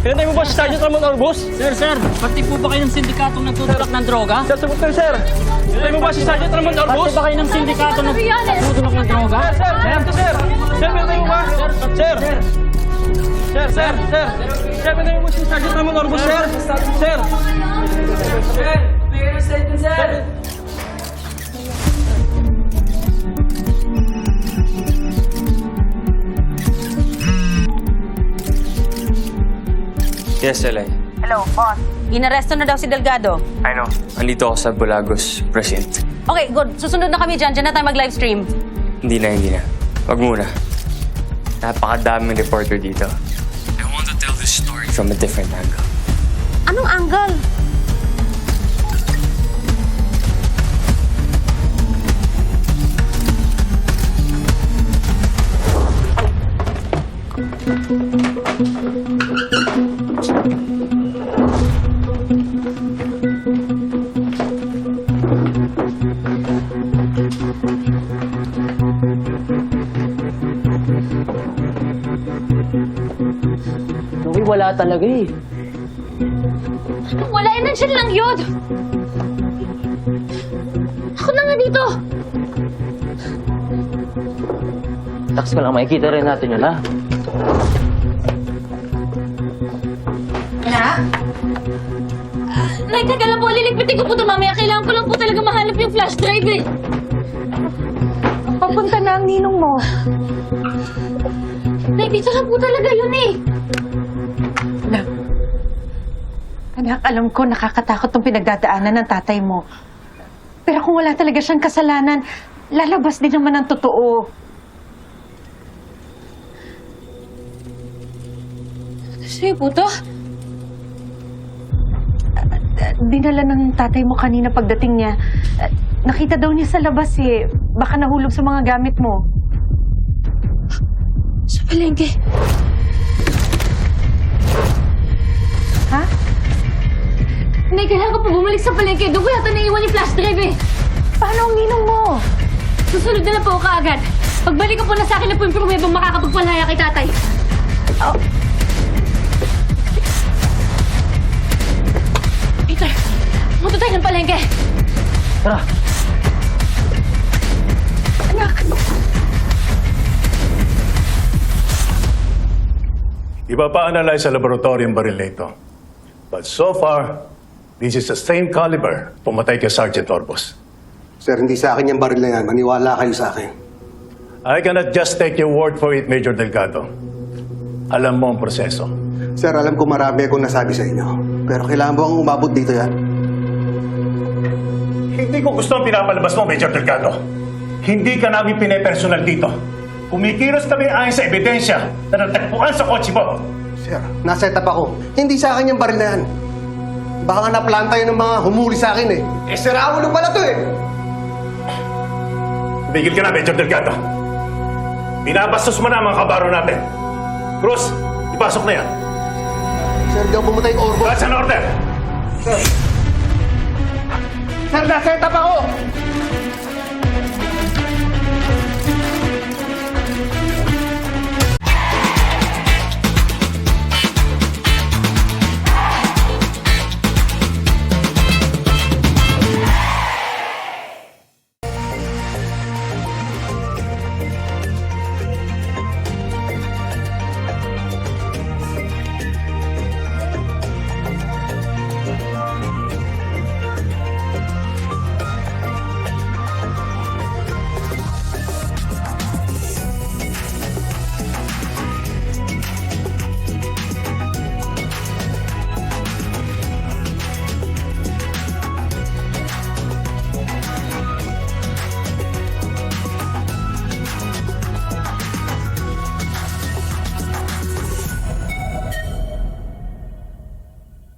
Pinatay mo ba si Sergeant Ramon Orbos? Sir, pati po ba kayo ng sindikatong nagtutulak ng droga? Sir, sagot kayo, sir. Pinatay mo ba si Sergeant Ramon Orbos? Pati ba kayo ng sindikato nagtutulak ng droga? Sir, pinatay mo ba? Sir, pinatay mo ba si Sergeant Ramon Orbos, sir? Sir! May statement, sir! Yes, Elay. Hello, boss. Inaresto na daw si Delgado. I know. Andito ako sa Bulagos Precinct. Okay, good. Susunod na kami dyan. Diyan na tayo mag-livestream. Hindi na. Wag muna. Napakadaming reporter dito. I want to tell this story from a different angle. Anong angle? Uy, wala talaga eh. Wala, eh, nandiyan lang yun. Ako na nga dito. Tax ka lang, makikita rin natin yun, ha? Nay, teka lang po, liligpitin ko po ito mamaya. Kailangan ko lang po talaga mahanap yung flash drive eh. Papunta na ang ninong mo. Nay, dito lang po talaga yun eh. Anak, alam ko nakakatakot tong pinagdadaanan ng tatay mo. Pero kung wala talaga siyang kasalanan, lalabas din naman ang totoo. Sa'yo po to? Dinala ng tatay mo kanina pagdating niya. Nakita daw niya sa labas eh. Baka nahulog sa mga gamit mo. Sa palengke. Ha? Nay, kailangan ko po bumalik sa palengke. Doon ko yata naiwan yung flash drive eh. Paano ang ninong mo? Susunod na lang po ako kaagad. Pagbalik ko po na sa akin na po yung promebang makakapagpalaya kay tatay. Peter, punta tayo ng palengke. Tara. Iba pa analyze sa laboratory ang baril na ito. But so far, this is the same caliber pumatay kay Sergeant Orbos. Sir, hindi sa akin yung baril na yan. Maniwala kayo sa akin. I cannot just take your word for it, Major Delgado. Alam mo ang proseso. Sir, alam ko marami akong nasabi sa inyo. Pero kailangan mo ang umabot dito yan. Hindi ko gusto ang pinapalabas mo, Major Delgado. Hindi ka namin pinepersonal dito. Kumikilos kami ayon sa ebidensya na natagpuan sa kotse mo. Sir, naset up ako. Hindi sa akin yung baril na yan. Baka nga naplanta yun ng mga humuli sa akin eh. Eh, Sir Aulo pala to eh! Tumigil ka na, Major Delgado. Binabastos mo na ang mga kabaro natin. Cruz, ipasok na yan. Sir, di ako pumatay yung Orbo. That's an order! Sir, naset up ako!